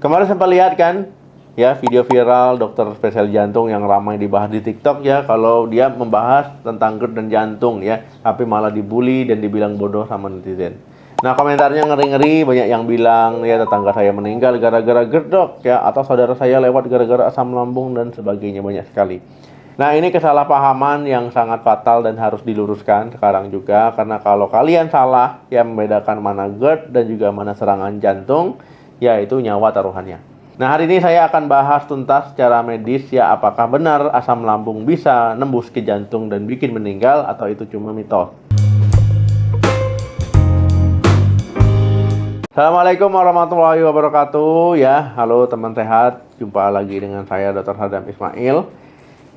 Kemarin sempat lihat kan ya video viral dokter spesial jantung yang ramai dibahas di TikTok ya, kalau dia membahas tentang GERD dan jantung ya, tapi malah dibully dan dibilang bodoh sama netizen. Nah, komentarnya ngeri-ngeri, banyak yang bilang ya tetangga saya meninggal gara-gara GERD dok ya, atau saudara saya lewat gara-gara asam lambung dan sebagainya, banyak sekali. Nah, ini kesalahpahaman yang sangat fatal dan harus diluruskan sekarang juga, karena kalau kalian salah ya membedakan mana GERD dan juga mana serangan jantung, ya itu nyawa taruhannya. Nah, hari ini saya akan bahas tuntas secara medis ya, apakah benar asam lambung bisa nembus ke jantung dan bikin meninggal atau itu cuma mitos. Assalamualaikum warahmatullahi wabarakatuh ya. Halo teman sehat, jumpa lagi dengan saya Dr. Sadam Ismail.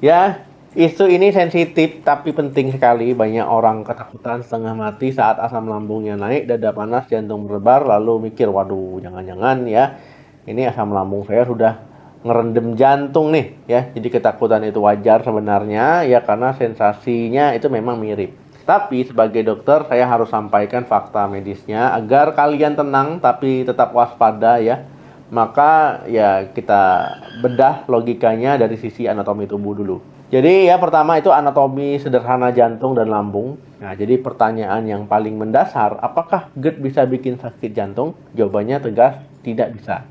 Ya, isu ini sensitif tapi penting sekali. Banyak orang ketakutan setengah mati saat asam lambungnya naik, dada panas, jantung berdebar, lalu mikir, waduh jangan-jangan ya ini asam lambung saya sudah ngerendam jantung nih ya. Jadi ketakutan itu wajar sebenarnya ya, karena sensasinya itu memang mirip. Tapi sebagai dokter saya harus sampaikan fakta medisnya agar kalian tenang tapi tetap waspada ya. Maka ya kita bedah logikanya dari sisi anatomi tubuh dulu. Jadi ya pertama itu anatomi sederhana jantung dan lambung. Nah, jadi pertanyaan yang paling mendasar, apakah GERD bisa bikin sakit jantung? Jawabannya tegas, tidak bisa.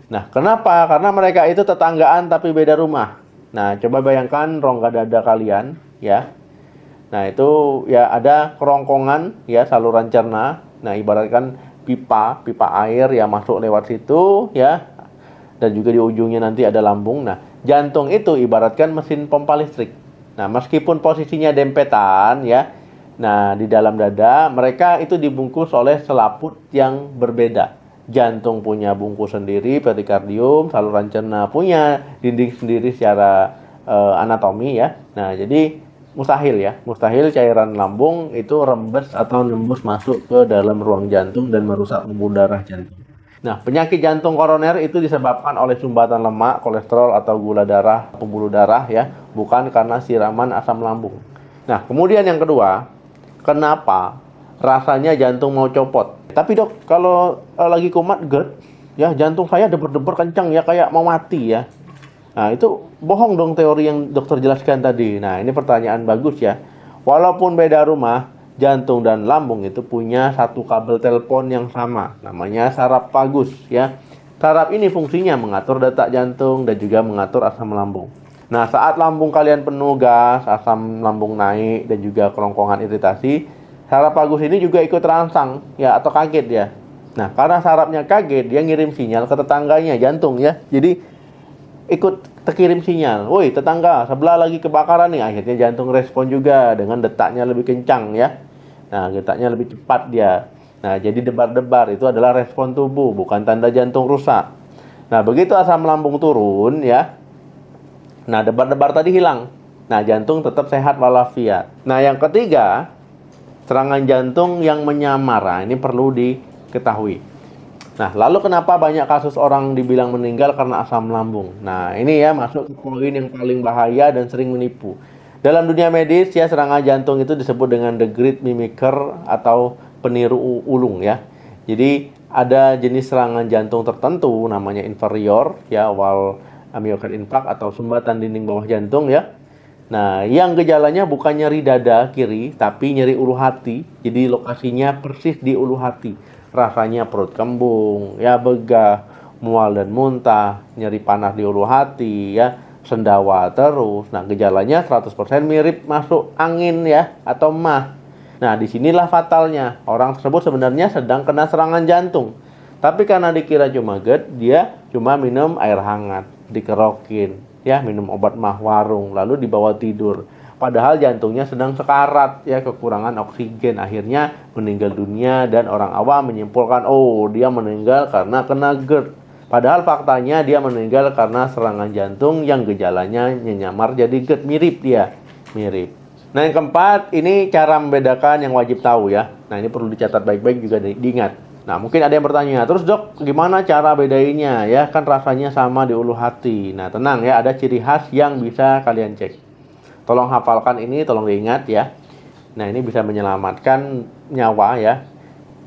Nah, kenapa? Karena mereka itu tetanggaan tapi beda rumah. Nah, coba bayangkan rongga dada kalian ya. Nah, itu ya ada kerongkongan ya, saluran cerna. Nah, ibaratkan pipa air ya masuk lewat situ ya. Dan juga di ujungnya nanti ada lambung. Nah, jantung itu ibaratkan mesin pompa listrik. Nah, meskipun posisinya dempetan ya. Nah, di dalam dada mereka itu dibungkus oleh selaput yang berbeda. Jantung punya bungkus sendiri, perikardium, saluran cerna punya dinding sendiri secara anatomi ya. Nah, jadi mustahil cairan lambung itu rembes atau nembus masuk ke dalam ruang jantung dan merusak pembuluh darah jantung. Nah, penyakit jantung koroner itu disebabkan oleh sumbatan lemak, kolesterol atau gula darah, pembuluh darah ya, bukan karena siraman asam lambung. Nah, kemudian yang kedua, kenapa rasanya jantung mau copot? Tapi dok, kalau lagi kumat GERD, ya jantung saya debar-debar kencang ya, kayak mau mati ya. Nah, itu bohong dong teori yang dokter jelaskan tadi. Nah, ini pertanyaan bagus ya. Walaupun beda rumah, jantung dan lambung itu punya satu kabel telepon yang sama, namanya saraf vagus ya. Saraf ini fungsinya mengatur detak jantung dan juga mengatur asam lambung. Nah, saat lambung kalian penuh gas, asam lambung naik dan juga kerongkongan iritasi, saraf vagus ini juga ikut terangsang ya, atau kaget ya. Nah, karena sarafnya kaget, dia ngirim sinyal ke tetangganya jantung ya. Jadi ikut terkirim sinyal, woi tetangga sebelah lagi kebakaran nih. Akhirnya jantung respon juga dengan detaknya lebih kencang ya. Nah, detaknya lebih cepat dia. Nah, jadi debar-debar itu adalah respon tubuh, bukan tanda jantung rusak. Nah, begitu asam lambung turun ya, nah debar-debar tadi hilang. Nah, jantung tetap sehat walafiat. Nah, yang ketiga, serangan jantung yang menyamar. Nah, ini perlu diketahui. Nah, lalu kenapa banyak kasus orang dibilang meninggal karena asam lambung? Nah, ini ya masuk ke poin yang paling bahaya dan sering menipu. Dalam dunia medis ya, serangan jantung itu disebut dengan the great mimicker atau peniru ulung ya. Jadi ada jenis serangan jantung tertentu namanya inferior ya, wall myocardial infarct atau sumbatan dinding bawah jantung ya. Nah, yang gejalanya bukan nyeri dada kiri, tapi nyeri ulu hati. Jadi lokasinya persis di ulu hati. Rasanya perut kembung, ya begah, mual dan muntah, nyeri panas di ulu hati, ya sendawa terus. Nah, gejalanya 100% mirip masuk angin ya, atau mah. Nah, disinilah fatalnya. Orang tersebut sebenarnya sedang kena serangan jantung. Tapi karena dikira cuma GERD, dia cuma minum air hangat, dikerokin. Ya, minum obat mah warung, lalu dibawa tidur. Padahal jantungnya sedang sekarat, ya kekurangan oksigen. Akhirnya meninggal dunia dan orang awam menyimpulkan, oh dia meninggal karena kena GERD. Padahal faktanya dia meninggal karena serangan jantung yang gejalanya menyamar jadi GERD. Mirip dia, mirip. Nah, yang keempat, ini cara membedakan yang wajib tahu ya. Nah, ini perlu dicatat baik-baik juga diingat. Nah, mungkin ada yang bertanya, terus dok, gimana cara bedainnya ya? Kan rasanya sama di ulu hati. Nah, tenang ya, ada ciri khas yang bisa kalian cek. Tolong hafalkan ini, tolong diingat ya. Nah, ini bisa menyelamatkan nyawa ya.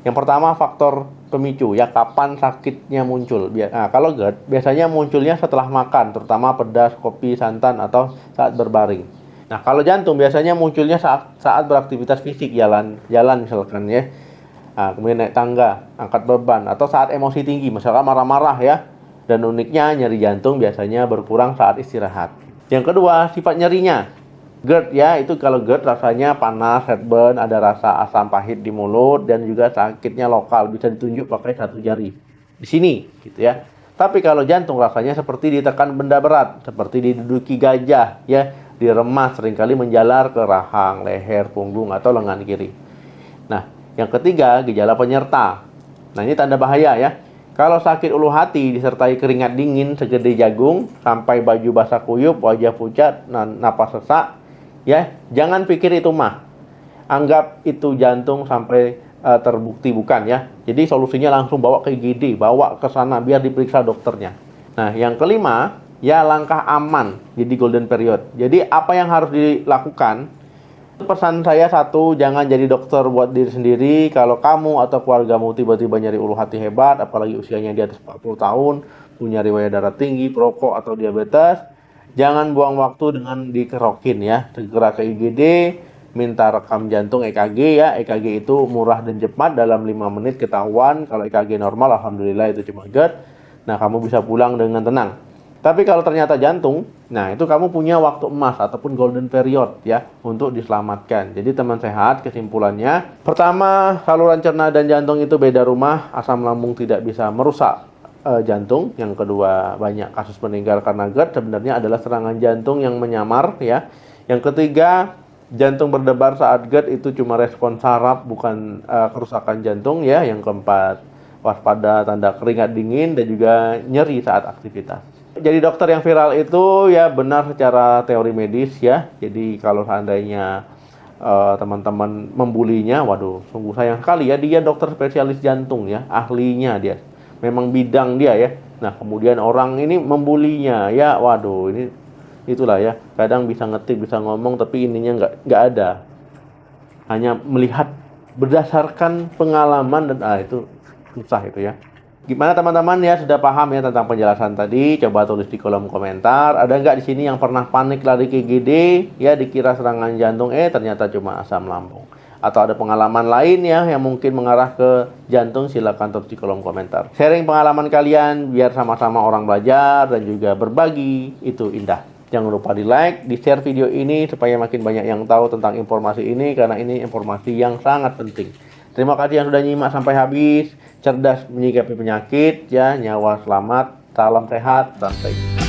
Yang pertama, faktor pemicu ya, kapan sakitnya muncul. Nah, kalau GERD biasanya munculnya setelah makan, terutama pedas, kopi, santan, atau saat berbaring. Nah, kalau jantung biasanya munculnya saat beraktivitas fisik, jalan misalkan ya. Nah, kemudian naik tangga, angkat beban, atau saat emosi tinggi, misalkan marah-marah ya. Dan uniknya nyeri jantung biasanya berkurang saat istirahat. Yang kedua, sifat nyerinya. GERD ya, itu kalau GERD rasanya panas, heartburn, ada rasa asam pahit di mulut, dan juga sakitnya lokal, bisa ditunjuk pakai satu jari di sini gitu ya. Tapi kalau jantung rasanya seperti ditekan benda berat, seperti diduduki gajah ya, diremas, seringkali menjalar ke rahang, leher, punggung, atau lengan kiri. Nah, yang ketiga, gejala penyerta. Nah, ini tanda bahaya ya. Kalau sakit ulu hati disertai keringat dingin segede jagung, sampai baju basah kuyup, wajah pucat, napas sesak, ya, jangan pikir itu mah. Anggap itu jantung sampai terbukti bukan ya. Jadi solusinya langsung bawa ke IGD, bawa ke sana biar diperiksa dokternya. Nah, yang kelima, ya langkah aman, jadi golden period. Jadi apa yang harus dilakukan? Pesan saya satu, jangan jadi dokter buat diri sendiri. Kalau kamu atau keluargamu tiba-tiba nyari ulu hati hebat, apalagi usianya di atas 40 tahun, punya riwayat darah tinggi, perokok, atau diabetes, jangan buang waktu dengan dikerokin ya. Segera ke IGD, minta rekam jantung EKG ya. EKG itu murah dan cepat, dalam 5 menit ketahuan. Kalau EKG normal, alhamdulillah itu cuma GERD. Nah, kamu bisa pulang dengan tenang. Tapi kalau ternyata jantung, nah itu kamu punya waktu emas ataupun golden period ya untuk diselamatkan. Jadi teman sehat, kesimpulannya, pertama, saluran cerna dan jantung itu beda rumah, asam lambung tidak bisa merusak jantung. Yang kedua, banyak kasus meninggal karena GERD sebenarnya adalah serangan jantung yang menyamar ya. Yang ketiga, jantung berdebar saat GERD itu cuma respon saraf, bukan kerusakan jantung ya. Yang keempat, waspada tanda keringat dingin dan juga nyeri saat aktivitas. Jadi dokter yang viral itu ya benar secara teori medis ya. Jadi kalau seandainya teman-teman membulinya, waduh, sungguh sayang sekali ya. Dia dokter spesialis jantung ya, ahlinya dia. Memang bidang dia ya. Nah, kemudian orang ini membulinya ya, waduh, ini itulah ya. Kadang bisa ngetik, bisa ngomong, tapi ininya nggak ada. Hanya melihat berdasarkan pengalaman dan itu susah itu ya. Gimana teman-teman ya, sudah paham ya tentang penjelasan tadi? Coba tulis di kolom komentar. Ada nggak di sini yang pernah panik lari ke IGD ya, dikira serangan jantung, ternyata cuma asam lambung? Atau ada pengalaman lain ya yang mungkin mengarah ke jantung? Silakan tulis di kolom komentar. Sharing pengalaman kalian biar sama-sama orang belajar dan juga berbagi itu indah. Jangan lupa di like, di share video ini supaya makin banyak yang tahu tentang informasi ini, karena ini informasi yang sangat penting. Terima kasih yang sudah nyimak sampai habis. Cerdas menyikapi penyakit ya, nyawa selamat, salam sehat, sampai jumpa.